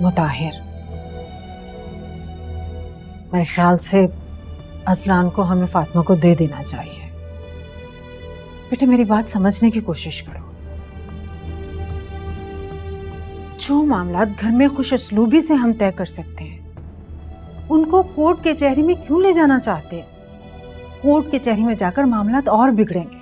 मुताहिर, मेरे ख्याल से अजलान को हमें फातिमा को दे देना चाहिए। बेटे मेरी बात समझने की कोशिश करो। जो मामला घर में खुश उसलूबी से हम तय कर सकते हैं, उनको कोर्ट कचहरी में क्यों ले जाना चाहते हैं? कोर्ट कचहरी में जाकर मामला और बिगड़ेंगे।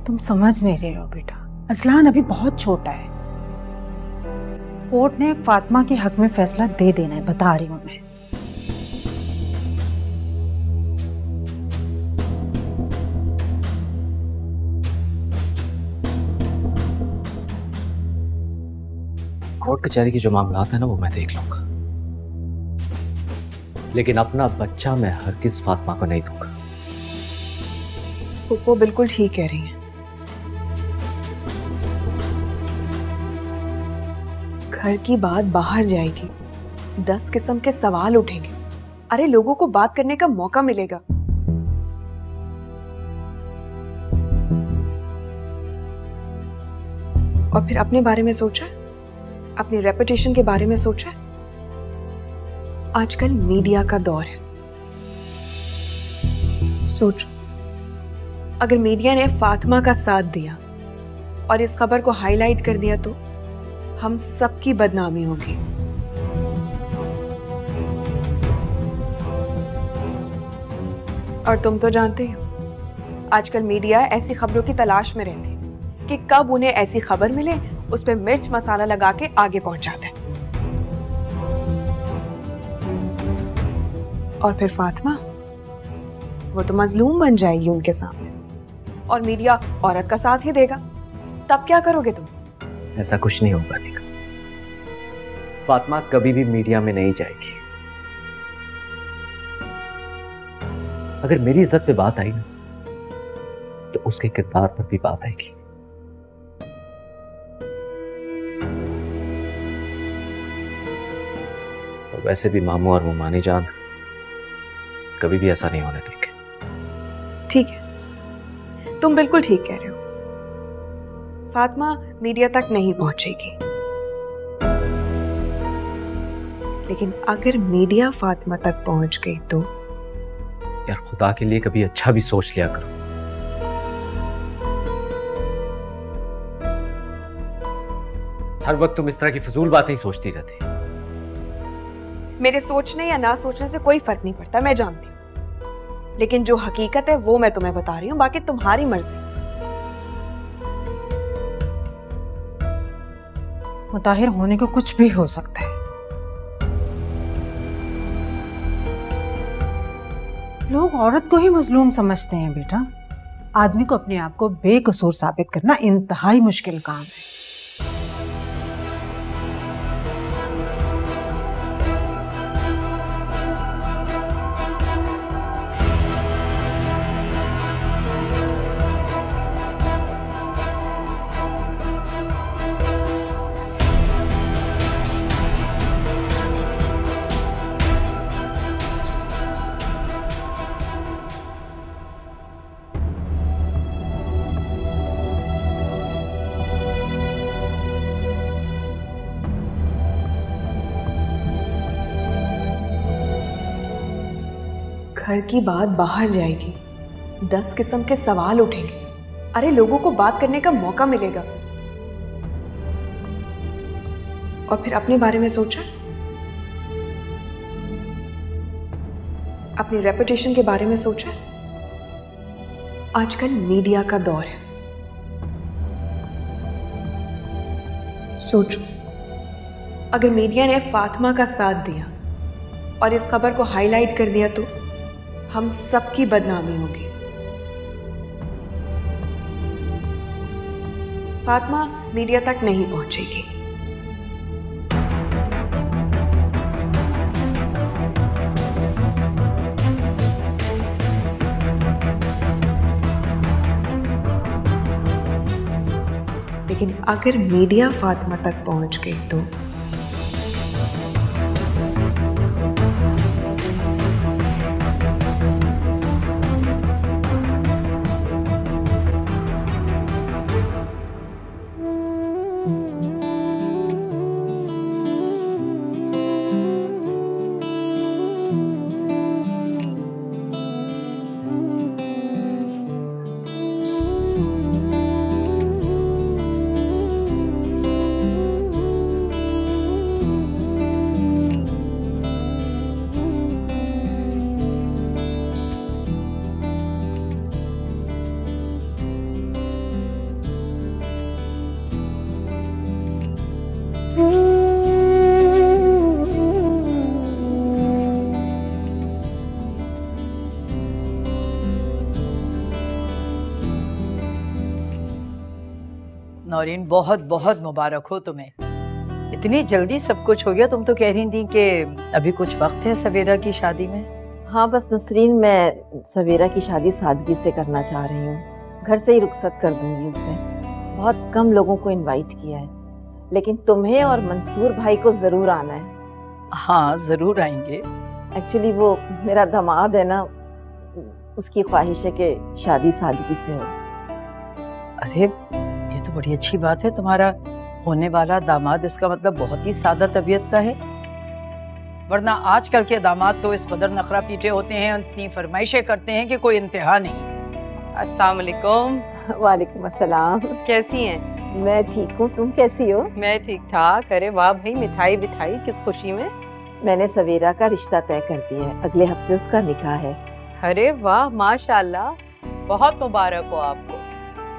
तुम समझ नहीं रहे हो बेटा, अजलान अभी बहुत छोटा है। कोर्ट ने फातिमा के हक में फैसला दे देना है, बता रही हूं मैं। कोर्ट कचहरी के जो मामला है ना वो मैं देख लूंगा, लेकिन अपना बच्चा मैं हरगिज फातिमा को नहीं दूंगा। वो बिल्कुल ठीक कह रही हैं। घर की बात बाहर जाएगी, 10 किस्म के सवाल उठेंगे। अरे लोगों को बात करने का मौका मिलेगा। और फिर अपने बारे में सोचा, अपनी रेपुटेशन के बारे में सोचा। आजकल मीडिया का दौर है। सोचो, अगर मीडिया ने फातिमा का साथ दिया और इस खबर को हाईलाइट कर दिया तो हम सबकी बदनामी होगी। और तुम तो जानते हो, आजकल मीडिया ऐसी खबरों की तलाश में रहती है कि कब उन्हें ऐसी खबर मिले, उस पे मिर्च मसाला लगा के आगे पहुंच जाता है। और फिर फातिमा, वो तो मजलूम बन जाएगी उनके सामने, और मीडिया औरत का साथ ही देगा। तब क्या करोगे तुम? ऐसा कुछ नहीं होगा निका। फातिमा कभी भी मीडिया में नहीं जाएगी। अगर मेरी इज्जत पे बात आई ना, तो उसके किरदार पर भी बात आएगी। और वैसे भी मामू और मुमानी जान कभी भी ऐसा नहीं होने देंगे। ठीक है, तुम बिल्कुल ठीक कह रहे हो। फातिमा मीडिया तक नहीं पहुंचेगी, लेकिन अगर मीडिया फातिमा तक पहुंच गई तो यार खुदा के लिए कभी अच्छा भी सोच लिया करो। हर वक्त तुम इस तरह की फजूल बातें ही सोचती रहती। मेरे सोचने या ना सोचने से कोई फर्क नहीं पड़ता, मैं जानती हूं, लेकिन जो हकीकत है वो मैं तुम्हें बता रही हूं, बाकी तुम्हारी मर्जी। मुताहिर, होने को कुछ भी हो सकता है। लोग औरत को ही मजलूम समझते हैं बेटा। आदमी को अपने आप को बेकसूर साबित करना इंतहाई मुश्किल काम है। घर की बात बाहर जाएगी, 10 किस्म के सवाल उठेंगे। अरे लोगों को बात करने का मौका मिलेगा। और फिर अपने बारे में सोचा, अपनी रेपुटेशन के बारे में सोचा। आजकल मीडिया का दौर है। सोचो, अगर मीडिया ने फातिमा का साथ दिया और इस खबर को हाईलाइट कर दिया तो हम सबकी बदनामी होगी। फातिमा मीडिया तक नहीं पहुंचेगी। लेकिन अगर मीडिया फातिमा तक पहुंच गई तो नौरीन, बहुत बहुत मुबारक हो तुम्हें। इतनी जल्दी सब कुछ हो गया। तुम तो कह रही थी कि अभी कुछ वक्त है सवेरा की शादी में। हाँ बस नसरीन, मैं सवेरा की शादी सादगी से करना चाह रही हूँ। घर से ही रुखसत कर दूंगी उसे। बहुत कम लोगों को इनवाइट किया है, लेकिन तुम्हें और मंसूर भाई को जरूर आना है। हाँ जरूर आएंगे। एक्चुअली वो मेरा दामाद है ना, उसकी ख्वाहिश है कि शादी सादगी से हो। अरे ये तो बड़ी अच्छी बात है, तुम्हारा होने वाला दामाद इसका मतलब बहुत ही सादा तबीयत का है। वरना आजकल के दामाद तो इस कदर नखरा पीटे होते हैं, इतनी फरमाइशें करते हैं कि कोई इंतहा नहीं। अस्सलाम वालेकुम। वालेकुम अस्सलाम। कैसी हैं? मैं ठीक हूँ, तुम कैसी हो? मैं ठीक ठाक। अरे वाह भाई, मिठाई बिठाई किस खुशी में? मैंने सवेरा का रिश्ता तय कर दिया है, अगले हफ्ते उसका निकाह है। अरे वाह माशाल्लाह, बहुत मुबारक हो आपको।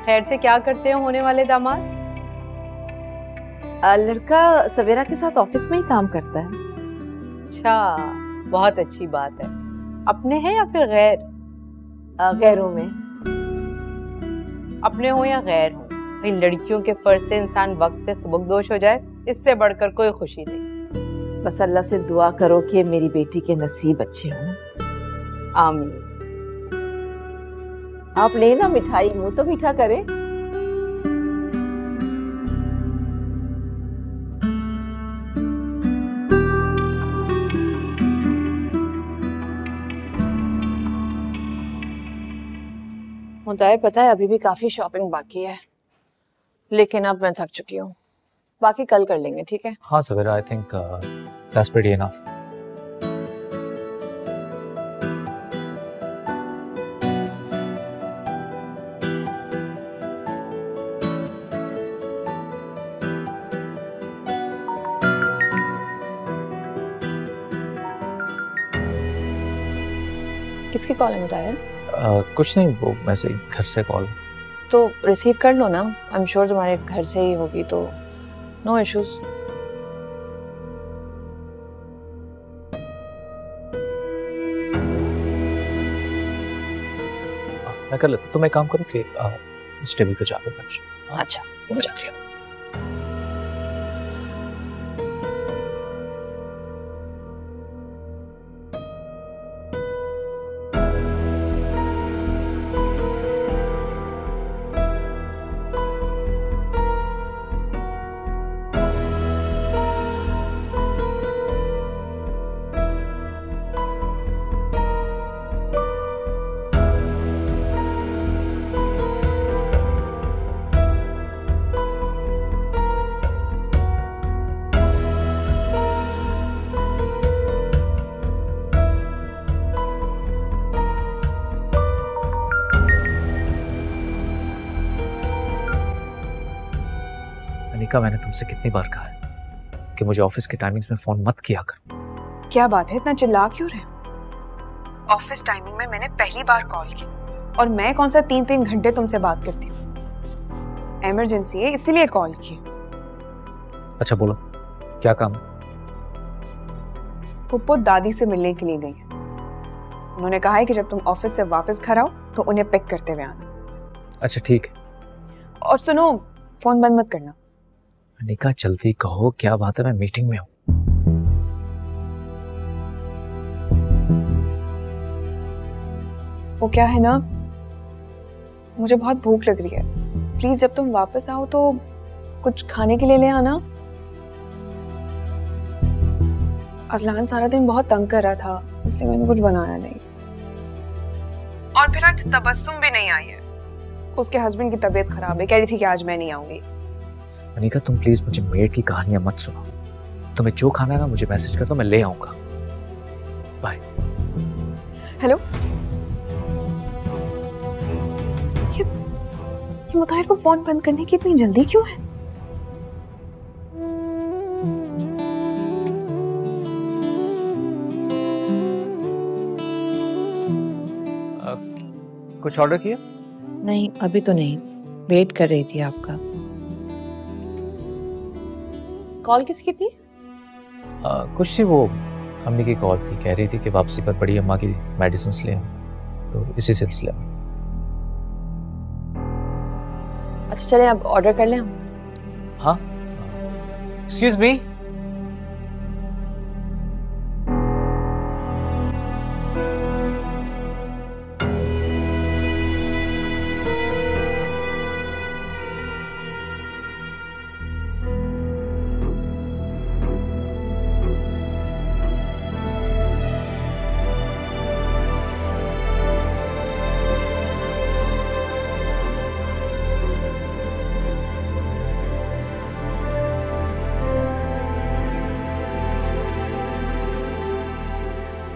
खैर से क्या करते हो होने वाले दामाद? लड़का सवेरा के साथ ऑफिस में ही काम करता है। अच्छा, बहुत अच्छी बात है। अपने हैं या फिर गैर? गैरों में। अपने हो या गैर हो, भाई लड़कियों के फर्ज से इंसान वक्त पे सुबकदोश हो जाए, इससे बढ़कर कोई खुशी नहीं। बस अल्लाह से दुआ करो कि मेरी बेटी के नसीब अच्छे हों। आमीन। आप लेना मिठाई, मुंह तो मीठा करे। मुताहिर, पता है अभी भी काफी शॉपिंग बाकी है, लेकिन अब मैं थक चुकी हूँ। बाकी कल कर लेंगे, ठीक है? हाँ Savera, I think that's pretty enough. किसकी कॉल है मुताहिर? कुछ नहीं, वो वैसे ही घर से कॉल। तो रिसीव कर लो ना। आई एम श्योर तुम्हारे घर से ही होगी, तो नो इश्यूज। मैं कर लेता हूँ। तो मैं काम करूँ कि इस टेबल पे जाकर बैठ जाऊँ। अच्छा, मैं जाती हूँ। अनिका, मैंने तुमसे कितनी बार कहा है कि मुझे ऑफिस के टाइमिंग्स में फोन मत किया कर। क्या बात है, इतना चिल्ला क्यों रहे? ऑफिस टाइमिंग में मैंने पहली बार कॉल की, और मैं कौन सा 3-3 घंटे तुमसे बात करती हूँ? इमरजेंसी है इसीलिए कॉल की। अच्छा बोलो, क्या काम है? पुप्पो दादी से मिलने के लिए गई है। उन्होंने कहा है कि जब तुम ऑफिस से वापस घर आओ तो उन्हें पिक करते हुए आना। अच्छा ठीक है। और सुनो, फोन बंद मत करना। अनिका जल्दी कहो, क्या बात है? मैं मीटिंग में हूँ। वो क्या है ना, मुझे बहुत भूख लग रही है। प्लीज जब तुम वापस आओ तो कुछ खाने के लिए ले आना। अजलान सारा दिन बहुत तंग कर रहा था, इसलिए मैंने कुछ बनाया नहीं। और फिर आज तबस्सुम भी नहीं आई है। उसके हस्बैंड की तबीयत खराब है, कह रही थी कि आज मैं नहीं आऊंगी। अनिका तुम प्लीज मुझे मेड की कहानियां मत सुनो। तुम्हें जो खाना है ना मुझे मैसेज कर दो, मैं ले आऊंगा। बाय। हेलो, ये मुताहिर को फोन बंद करने की इतनी जल्दी क्यों है? कुछ ऑर्डर किया? नहीं, अभी तो नहीं, वेट कर रही थी आपका। कॉल किसकी थी? कुछ थी, वो अम्मी की कॉल थी। कह रही थी कि वापसी पर बड़ी अम्मा की मेडिसिन ले आऊं, तो इसी सिलसिले में। अच्छा चलें अब ऑर्डर कर लें हम। हाँ, एक्सक्यूज मी।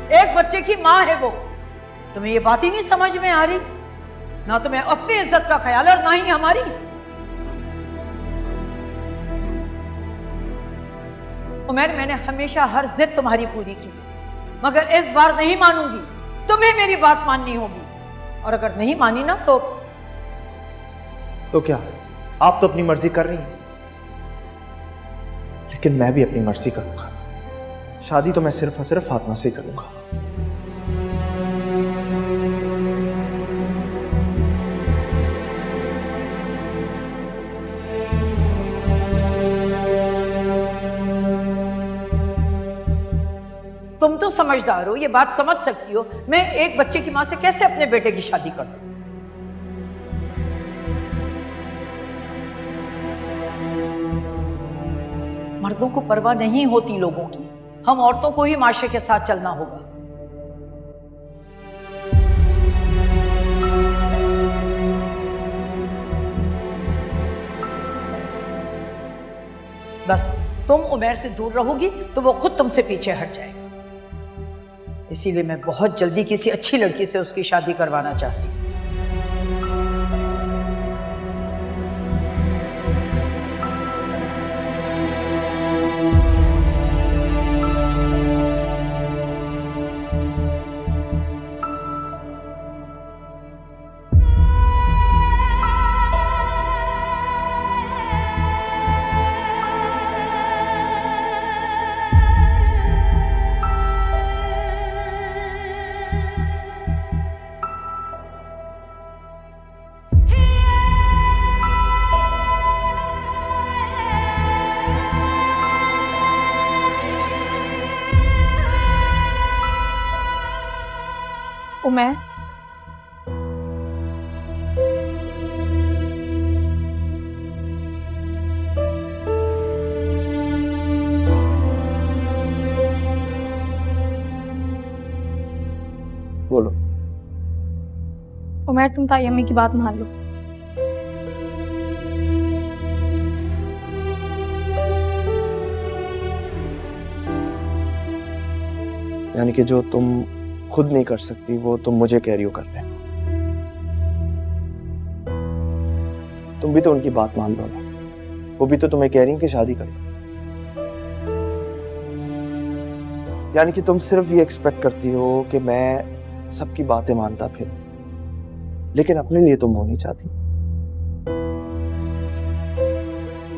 एक बच्चे की माँ है वो, तुम्हें ये बात ही नहीं समझ में आ रही? ना तुम्हें अपनी इज्जत का ख्याल और ना ही हमारी। उमर, मैंने हमेशा हर जिद तुम्हारी पूरी की, मगर इस बार नहीं मानूंगी। तुम्हें मेरी बात माननी होगी, और अगर नहीं मानी ना तो क्या? आप तो अपनी मर्जी कर रही हैं, लेकिन मैं भी अपनी मर्जी करूंगा। शादी तो मैं सिर्फ और सिर्फ फातिमा से करूंगा। तुम तो समझदार हो, ये बात समझ सकती हो मैं एक बच्चे की मां से कैसे अपने बेटे की शादी कर दूं। मर्दों को परवाह नहीं होती लोगों की, हम औरतों को ही माशरे के साथ चलना होगा। बस तुम उमर से दूर रहोगी तो वो खुद तुमसे पीछे हट जाएगा। इसीलिए मैं बहुत जल्दी किसी अच्छी लड़की से उसकी शादी करवाना चाहती हूँ। उमर, बोलो। उमर, तुम ताई अम्मी की बात मान लो। यानी कि जो तुम खुद नहीं कर सकती वो तुम मुझे कह रही हो करने। तुम भी तो उनकी बात मान लो ना, वो भी तो तुम्हें कह रही हैं कि शादी करो। यानी कि तुम सिर्फ ये एक्सपेक्ट करती हो कि मैं सबकी बातें मानता फिर, लेकिन अपने लिए तुम वो नहीं चाहती।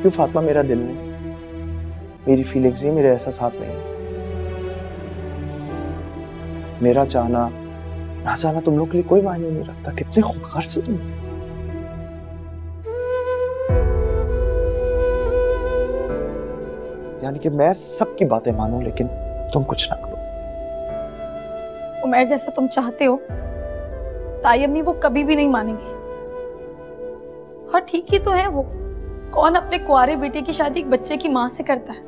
क्यों फातिमा? मेरा दिल नहीं, मेरी फीलिंग्स नहीं, मेरे एहसासात नहीं। मेरा चाहना ना चाहना तुम लोग के लिए कोई मायने नहीं रखता। कितने खुदगर्ज हो तुम। यानी कि मैं सबकी बातें मानूं लेकिन तुम कुछ ना करो। उमर, जैसा तुम चाहते हो ताई अम्मी वो कभी भी नहीं मानेंगी। और ठीक ही तो है, वो कौन अपने कुंवारे बेटे की शादी एक बच्चे की मां से करता है?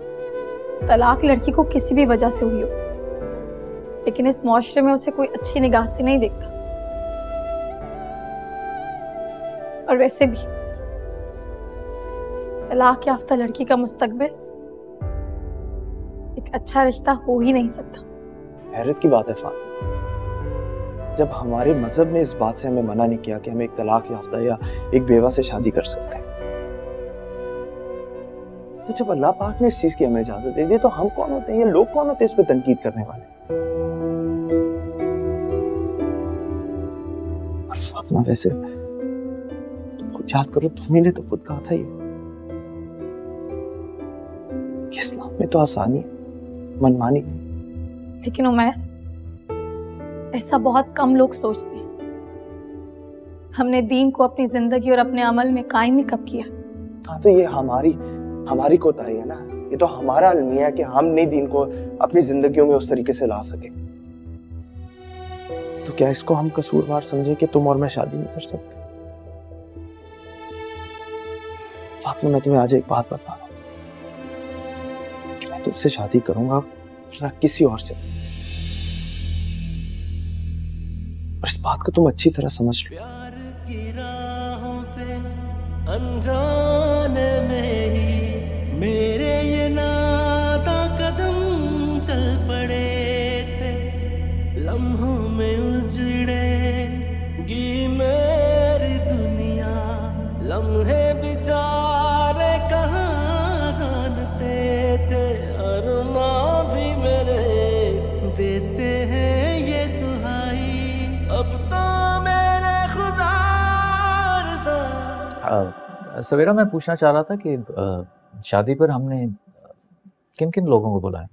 तलाक लड़की को किसी भी वजह से हुई हो, लेकिन इस मुआशरे में उसे कोई अच्छी निगाह से नहीं देखता। और वैसे भी तलाक याफ्ता लड़की का मुस्तकबिल एक अच्छा रिश्ता हो ही नहीं सकता। हैरत की बात है फातिमा, जब हमारे मजहब ने इस बात से हमें मना नहीं किया कि हम एक तलाक याफ्ता या एक बेवा से शादी कर सकते हैं, तो जब अल्लाह पाक ने इस चीज की हमें इजाजत दे दी तो हम कौन होते हैं, ये लोग कौन होते हैं इस पे तनकीद करने वाले? फातिमा, वैसे तुम खुद याद करो, तुम्ही ने तो खुद कहा था ये कि इस्लाम में तो आसानी है, मनमानी। लेकिन उमर, ऐसा बहुत कम लोग सोचते हैं। हमने दीन को अपनी जिंदगी और अपने अमल में कायम ही कब किया? हाँ, तो ये हमारी कोताही है ना, ये तो हमारा अलमिया है कि हम नहीं दीन को अपनी जिंदगियों में उस तरीके से ला सके। तो क्या इसको हम कसूरवार समझे कि तुम और मैं शादी नहीं कर सकते? फातिमा, मैं तुम्हें आज एक बात बता रहा हूं कि मैं तुमसे शादी करूंगा ना किसी और से। और इस बात को तुम अच्छी तरह समझ लो। प्यार की राहों पे अनजाने में ही मेरे ये नादा कदम चल पड़े थे, लम्हों में उजड़ेगी मेरी दुनिया, लम्हे बेचारे कहाँ जानते थे, अरमां भी मेरे देते हैं ये दुहाई, अब तो मेरे खुदा रज़ा। सवेरा, मैं पूछना चाह रहा था कि शादी पर हमने किन किन लोगों को बुलाया?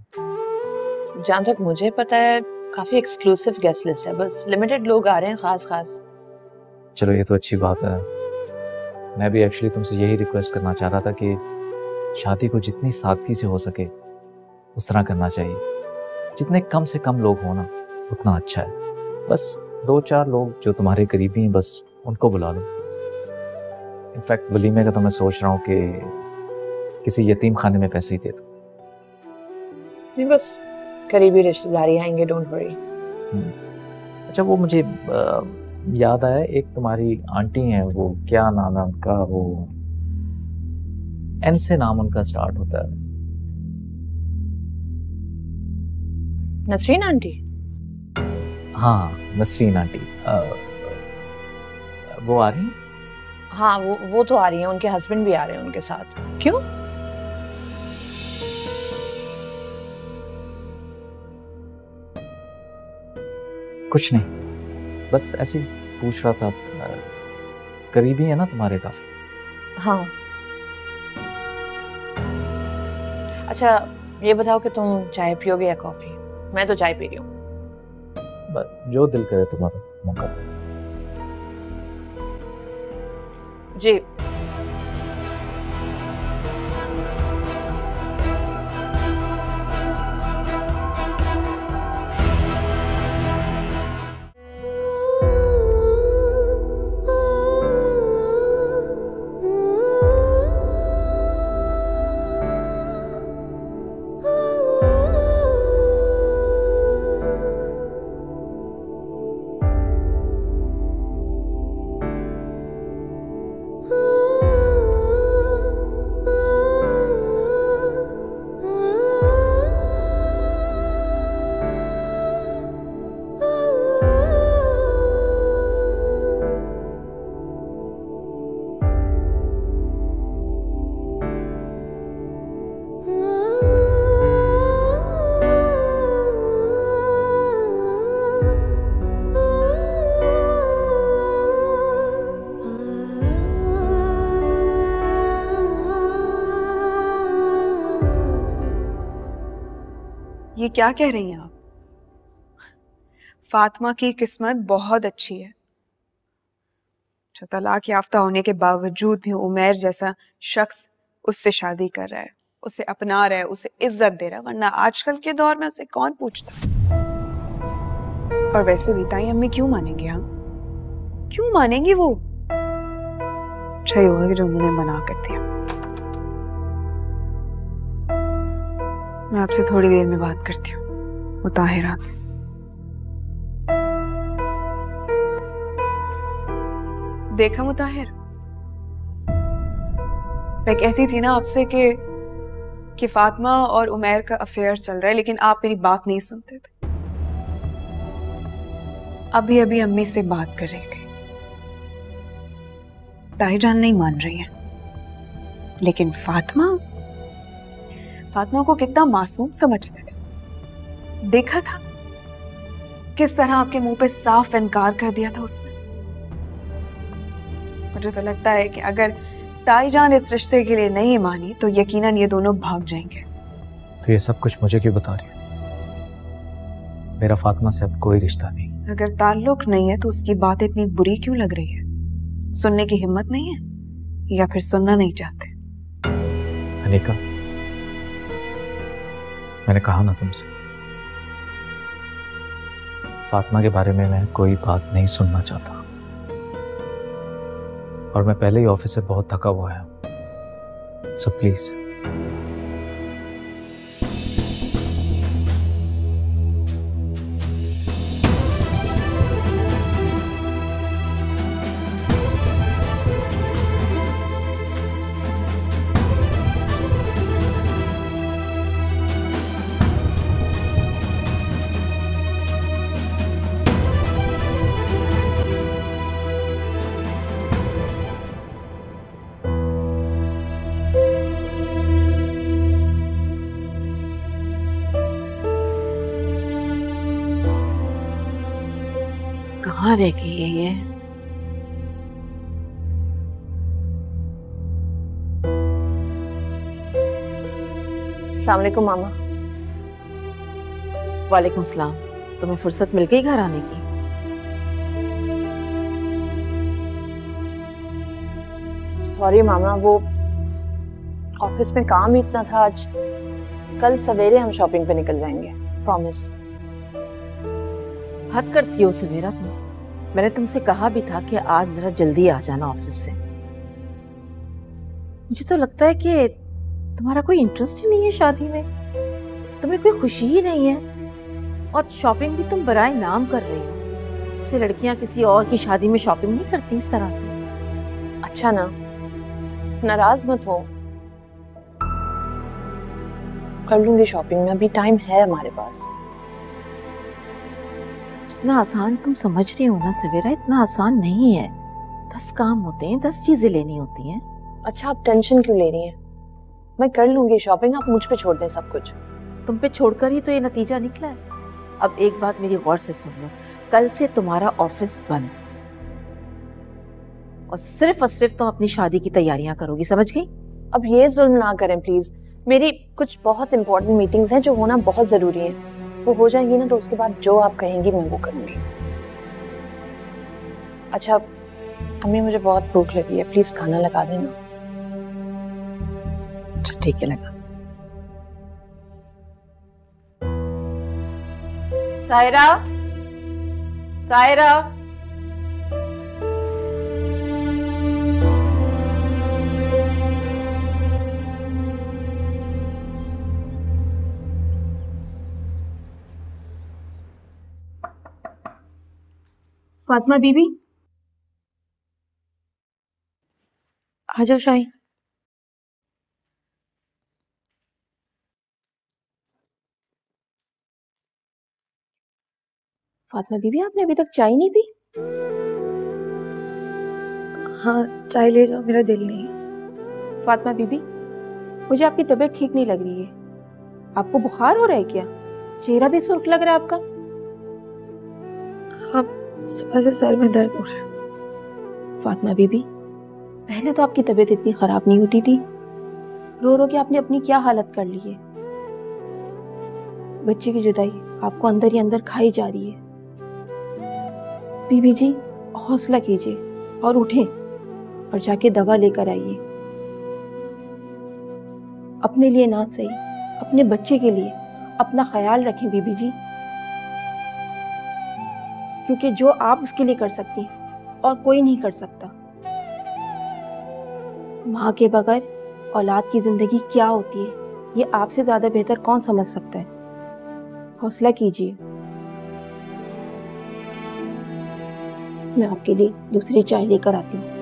जहाँ तक मुझे पता है काफी एक्सक्लूसिव गेस्ट लिस्ट है, बस लिमिटेड लोग आ रहे हैं खास। चलो, ये तो अच्छी बात है। मैं भी एक्चुअली तुमसे यही रिक्वेस्ट करना चाह रहा था कि शादी को जितनी सादगी से हो सके उस तरह करना चाहिए। जितने कम से कम लोग हो ना उतना अच्छा है। बस 2-4 लोग जो तुम्हारे करीबी हैं, बस उनको बुला लो। इनफैक्ट वलीमे का तो मैं सोच रहा हूँ कि किसी यतीम खाने में पैसे ही दे दो। नहीं, बस करीबी रिश्तेदारी आएंगे, डोंट वरी। अच्छा, वो मुझे याद आया, एक तुम्हारी आंटी हैं, वो क्या नाम है उनका, वो एन से नाम उनका स्टार्ट होता है। नसरीन आंटी? हाँ, नसरीन आंटी। वो आ रही हैं? हाँ, वो तो आ रही हैं, उनके हस्बैंड भी आ रहे हैं उनके साथ। क्यों? कुछ नहीं, बस ऐसे ही पूछ रहा था। करीबी है ना तुम्हारे काफी? हाँ। अच्छा, ये बताओ कि तुम चाय पियोगे या कॉफी? मैं तो चाय पी रही हूँ। जो दिल करे तुम्हारा, मौका। जी। ये क्या कह रही हैं आप? फातिमा की किस्मत बहुत अच्छी है जो तलाक याफ्ता होने के बावजूद भी उमैर जैसा शख्स उससे शादी कर रहा है, उसे अपना रहा है, उसे इज्जत दे रहा है, वरना आजकल के दौर में उसे कौन पूछता। और वैसे भी ताई अम्मी क्यों मानेंगे? हम क्यों मानेंगी? वो अच्छा ही होगा जो उन्होंने मना कर दिया। मैं आपसे थोड़ी देर में बात करती हूँ, मुताहिर आ गए। देखा मुताहिर, मैं कहती थी ना आपसे कि फातिमा और उमैर का अफेयर चल रहा है, लेकिन आप मेरी बात नहीं सुनते थे। अभी अभी अम्मी से बात कर रही थी, ताई जान नहीं मान रही है, लेकिन फातिमा को कितना मासूम समझते थे। देखा था किस तरह आपके मुंह पे साफ इनकार कर दिया था उसने। मुझे तो लगता है कि अगर ताई जान इस रिश्ते के लिए नहीं मानी तो यकीनन ये दोनों भाग जाएंगे। तो ये सब कुछ मुझे क्यों बता रही है? मेरा फातिमा से अब कोई रिश्ता नहीं। अगर ताल्लुक नहीं है तो उसकी बात इतनी बुरी क्यों लग रही है? सुनने की हिम्मत नहीं है या फिर सुनना नहीं चाहते? अनिका, मैंने कहा ना तुमसे, फातिमा के बारे में मैं कोई बात नहीं सुनना चाहता, और मैं पहले ही ऑफिस से बहुत थका हुआ है, सो प्लीज। कहाँ रह गई है ये? अस्सलाम वालेकुम मामा। वालेकुम सलाम। तुम्हें फुर्सत मिल गई घर आने की? सॉरी मामा, वो ऑफिस में काम ही इतना था आज। कल सवेरे हम शॉपिंग पे निकल जाएंगे, प्रॉमिस। हद करती हो सवेरा तुम। मैंने तुमसे कहा भी था कि आज जरा जल्दी आ जाना ऑफिस से। मुझे तो लगता है कि तुम्हारा कोई इंटरेस्ट ही नहीं है शादी में, तुम्हें कोई खुशी ही नहीं है, और शॉपिंग भी तुम बराए नाम कर रही हो। जैसे लड़कियां किसी और की शादी में शॉपिंग नहीं करती इस तरह से। अच्छा ना, नाराज मत हो, कर लूंगी शॉपिंग में, अभी टाइम है हमारे पास। इतना आसान तुम समझ रही हो ना सवेरा, इतना आसान नहीं है। 10 काम होते हैं, 10 चीजें लेनी होती हैं। अच्छा, आप टेंशन क्यों ले रही हैं? मैं कर लूंगी शॉपिंग, आप मुझ पे छोड़ दें सब कुछ। तुम पे छोड़कर ही तो ये नतीजा निकला है। अब एक बात मेरी गौर से सुन लो, कल से तुम्हारा ऑफिस बंद, और सिर्फ तुम अपनी शादी की तैयारियां करोगी, समझ गई? अब ये जुल्म ना करें प्लीज। मेरी कुछ बहुत इंपॉर्टेंट मीटिंग्स हैं जो होना बहुत जरूरी है, वो हो जाएंगी ना तो उसके बाद जो आप कहेंगी मैं वो करूंगी। अच्छा अम्मी, मुझे बहुत भूख लगी है, प्लीज खाना लगा देना। अच्छा ठीक है, लगा। सायरा, सायरा, फातिमा बीबी, आ जाओ शाही। फातिमा बीबी, आपने अभी तक चाय नहीं पी? हाँ चाय ले जाओ, मेरा दिल नहीं है। फातिमा बीबी, मुझे आपकी तबीयत ठीक नहीं लग रही है। आपको बुखार हो रहा है क्या? चेहरा भी सुर्ख लग रहा है आपका। हाँ, सुबह से सर में दर्द हो रहा है। फातिमा बीबी, पहले तो आपकी तबीयत इतनी खराब नहीं होती थी। रो रो के आपने अपनी क्या हालत कर ली है। बच्चे की जुदाई आपको अंदर ही अंदर खाई जा रही है। बीबी जी, हौसला कीजिए और उठें और जाके दवा लेकर आइए। अपने लिए ना सही, अपने बच्चे के लिए अपना ख्याल रखें बीबी जी, क्योंकि जो आप उसके लिए कर सकती हैं और कोई नहीं कर सकता। माँ के बगैर औलाद की जिंदगी क्या होती है, ये आपसे ज्यादा बेहतर कौन समझ सकता है। हौसला कीजिए, मैं आपके लिए दूसरी चाय लेकर आती हूँ।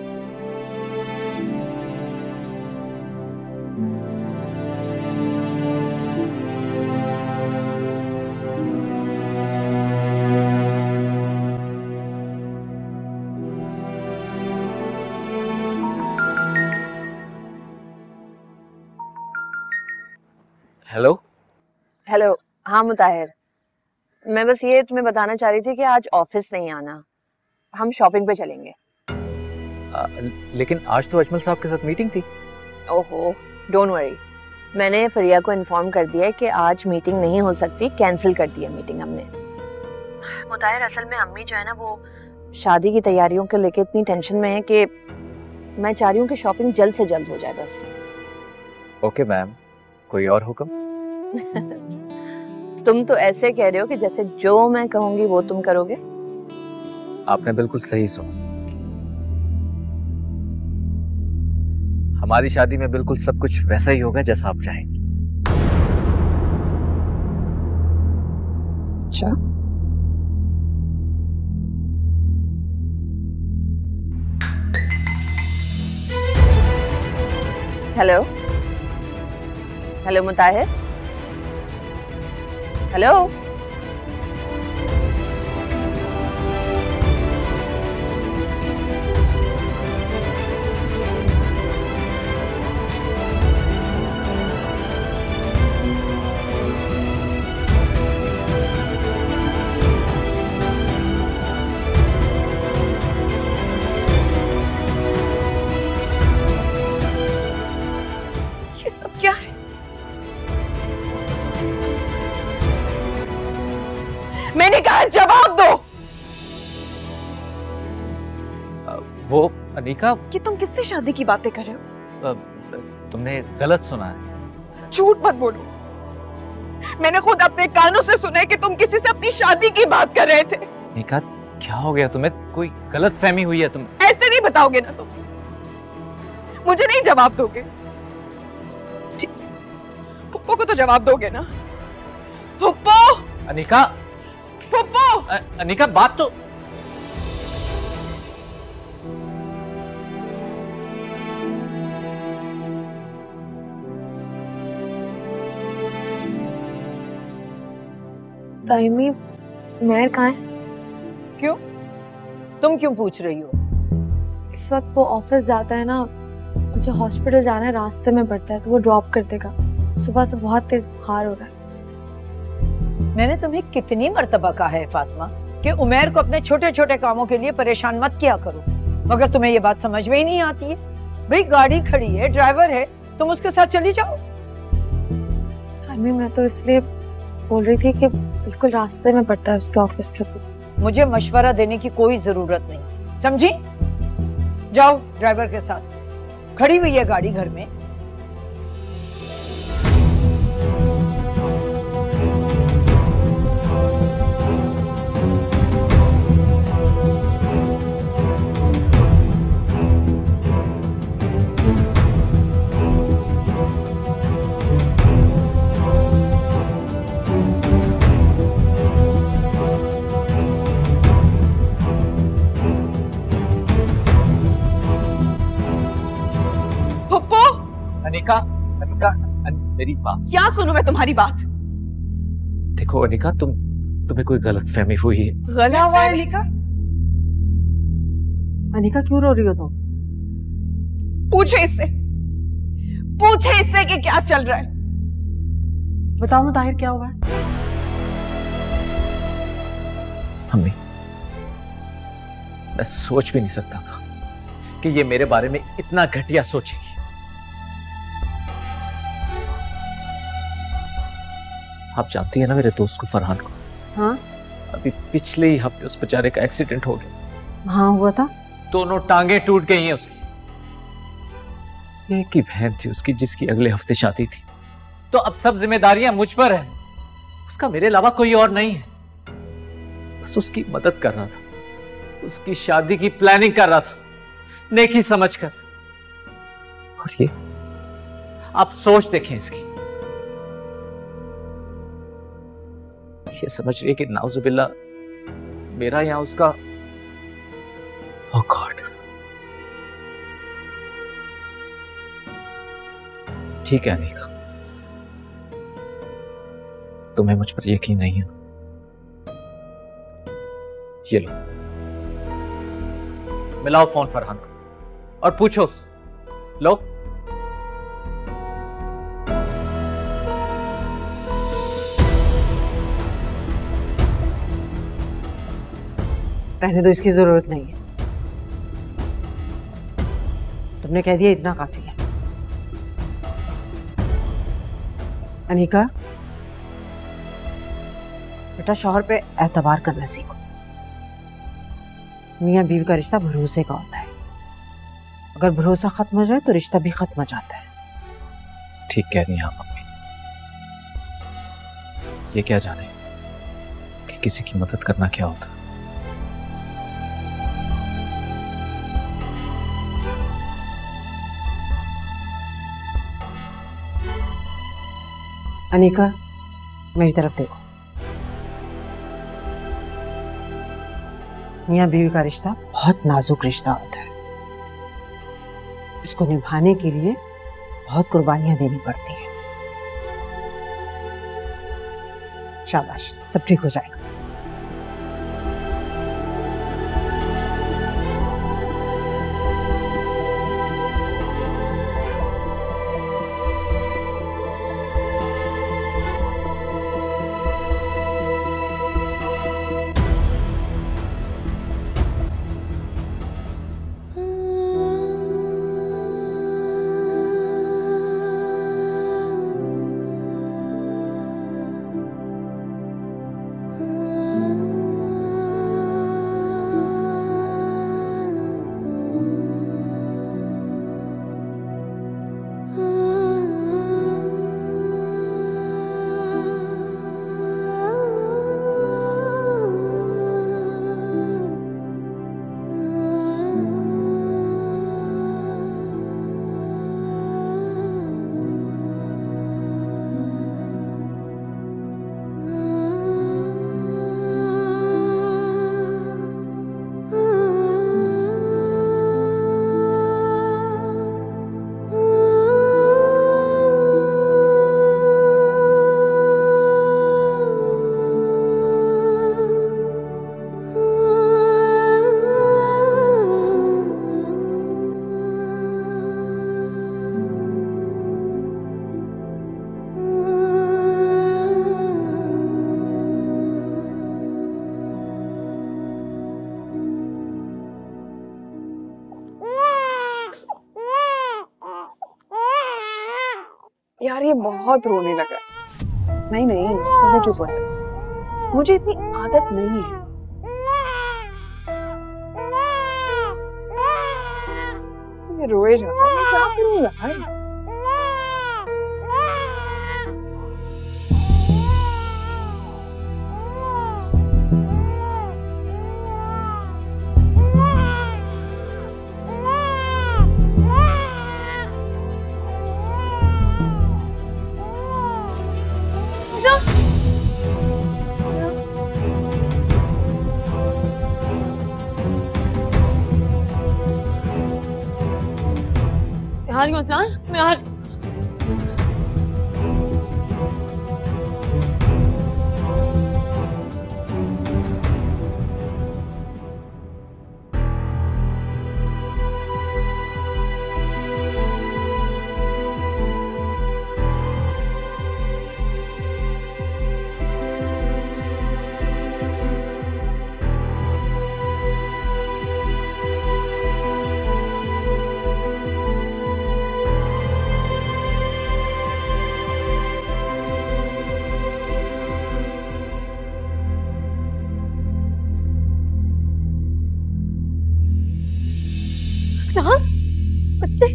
हेलो। हेलो, हाँ मुताहिर, मैं बस ये तुम्हें बताना चाह रही थी कि आज ऑफिस नहीं आना, हम शॉपिंग पे चलेंगे। लेकिन आज तो अजमल साहब के साथ मीटिंग थी। ओहो, डोंट वरी, मैंने फरिया को इन्फॉर्म कर दिया है कि आज मीटिंग नहीं हो सकती, कैंसिल कर दी है मीटिंग हमने। मुताहिर, असल में अम्मी जो है ना वो शादी की तैयारियों को लेके इतनी टेंशन में है कि मैं चाह रही हूँ कि शॉपिंग जल्द से जल्द हो जाए बस। ओके मैम, कोई और हुक्म? तुम तो ऐसे कह रहे हो कि जैसे जो मैं कहूंगी वो तुम करोगे। आपने बिल्कुल सही सुना। हमारी शादी में बिल्कुल सब कुछ वैसा ही होगा जैसा आप चाहेंगे। अच्छा, हेलो हेलो मुताहिर, हेलो। ये सब क्या है? मैंने कहा जवाब दो। वो अनीका, कि तुम किससे शादी की बातें कर रहे हो? तुमने गलत सुना है। झूठ मत बोलो। मैंने खुद अपने कानों से सुना है कि तुम किसी से अपनी शादी की बात कर रहे थे। अनीका, क्या हो गया तुम्हें? कोई गलत फहमी हुई है तुम्हें? ऐसे नहीं बताओगे ना तुम। मुझे नहीं जवाब दोगे? पुप्पो को तो जवाब दोगे ना? पुप्पो! अनीका, पुप्पो! अनीका बात तो। ताइमी, महर कहाँ है? क्यों? तुम क्यों पूछ रही हो? इस वक्त वो ऑफिस जाता है ना, मुझे हॉस्पिटल जाना है, रास्ते में पड़ता है तो वो ड्रॉप कर देगा। सुबह से बहुत तेज बुखार हो रहा है। मैंने तुम्हें कितनी मर्तबा कहा है फातिमा कि उमैर को अपने छोटे छोटे कामों के लिए परेशान मत किया करो, मगर तुम्हें ये बात समझ में ही नहीं आती है। भाई गाड़ी खड़ी है, ड्राइवर है, तुम उसके साथ चली जाओ। ताइमी, मैं तो इसलिए बोल रही थी कि बिल्कुल रास्ते में पड़ता है उसके ऑफिस के। मुझे मशवरा देने की कोई जरूरत नहीं, समझी? जाओ ड्राइवर के साथ, खड़ी हुई है गाड़ी घर में। अनीका, अनीका, मेरी बात। क्या सुनूं मैं तुम्हारी बात? देखो अनीका, तुम्हें कोई गलत फहमी हुई है। गला हुआ है अनीका? अनीका, क्यों रो रही हो तुम? पूछे इससे कि क्या चल रहा है। बताओ मुताहिर, क्या हुआ है? मम्मी, मैं सोच भी नहीं सकता था कि ये मेरे बारे में इतना घटिया सोचेगी। आप जानती है ना मेरे दोस्त को, फरहान को? हाँ, अभी पिछले ही हफ्ते उस बेचारे का एक्सीडेंट हो गया। हाँ हुआ था। दोनों टांगे टूट गई हैं उसकी। एक ही बहन थी उसकी जिसकी अगले हफ्ते शादी थी। तो अब सब जिम्मेदारियां मुझ पर हैं। उसका मेरे अलावा कोई और नहीं है। बस उसकी मदद कर रहा था, उसकी शादी की प्लानिंग कर रहा था, नेकी समझकर। और ये आप सोच देखें इसकी। ये समझ रही है कि नाउजुबिल्ला मेरा या उसका। ओह गॉड। ठीक है अनीका, तुम्हें मुझ पर यकीन नहीं है। ये लो, मिलाओ फोन फरहान को और पूछो उससे। लो। रहने दो, इसकी जरूरत नहीं है। तुमने कह दिया, इतना काफी है। अनीका, बेटा शौहर पे एतबार करना सीखो। मियाँ बीवी का रिश्ता भरोसे का होता है। अगर भरोसा खत्म हो जाए तो रिश्ता भी खत्म हो जाता है। ठीक कह रही हैं आप मम्मी। ये क्या जाने कि किसी की मदद करना क्या होता। अनिका, मेरी तरफ देखो। मियाँ बीवी का रिश्ता बहुत नाजुक रिश्ता होता है। इसको निभाने के लिए बहुत कुर्बानियां देनी पड़ती हैं। शाबाश, सब ठीक हो जाएगा। यार ये बहुत रोने लगा। नहीं नहीं, मुझे चुप हो, मुझे इतनी आदत नहीं है। ये रोए जाता है, मैं क्या करूँ यार। मैं यार बच्चे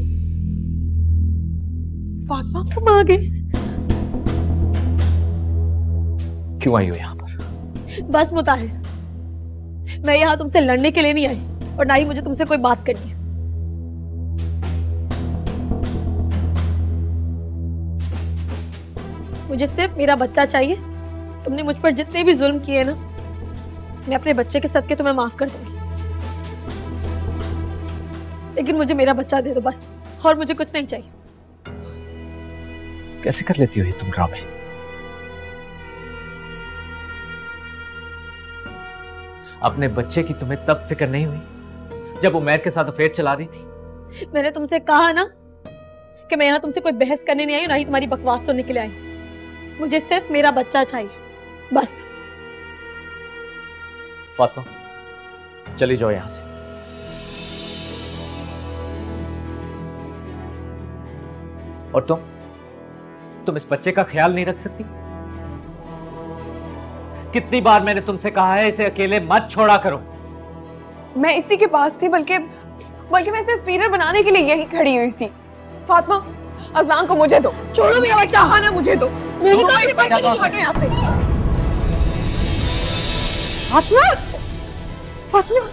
फातिमा तुम आ गए। क्यों आई हो यहाँ पर? बस मुताहिर, मैं यहाँ तुमसे लड़ने के लिए नहीं आई और ना ही मुझे तुमसे कोई बात करनी है। मुझे सिर्फ मेरा बच्चा चाहिए। तुमने मुझ पर जितने भी जुल्म किए ना, मैं अपने बच्चे के सदके तुम्हें माफ कर दूंगी, लेकिन मुझे मेरा बच्चा दे दो बस, और मुझे कुछ नहीं चाहिए। कैसे कर लेती हो ये तुम ड्रामे? अपने बच्चे की तुम्हें तब फिक्र नहीं हुई जब उमैर के साथ अफेयर चला रही थी? मैंने तुमसे कहा ना कि मैं यहाँ तुमसे कोई बहस करने नहीं आई, ना ही तुम्हारी बकवास सुनने के लिए आई। मुझे सिर्फ मेरा बच्चा चाहिए बस। फातिमा, चली जाओ यहां से। और तुम इस बच्चे का ख्याल नहीं रख सकती? कितनी बार मैंने तुमसे कहा है इसे अकेले मत छोड़ा करो। मैं इसी के पास थी, बल्कि मैं सिर्फ फीडर बनाने के लिए यही खड़ी हुई थी। फातिमा, अज़लान को मुझे दो। छोड़ो मेरा बच्चा, खाना मुझे दो। मेरी हटो यहाँ से। फातिमा, फातिमा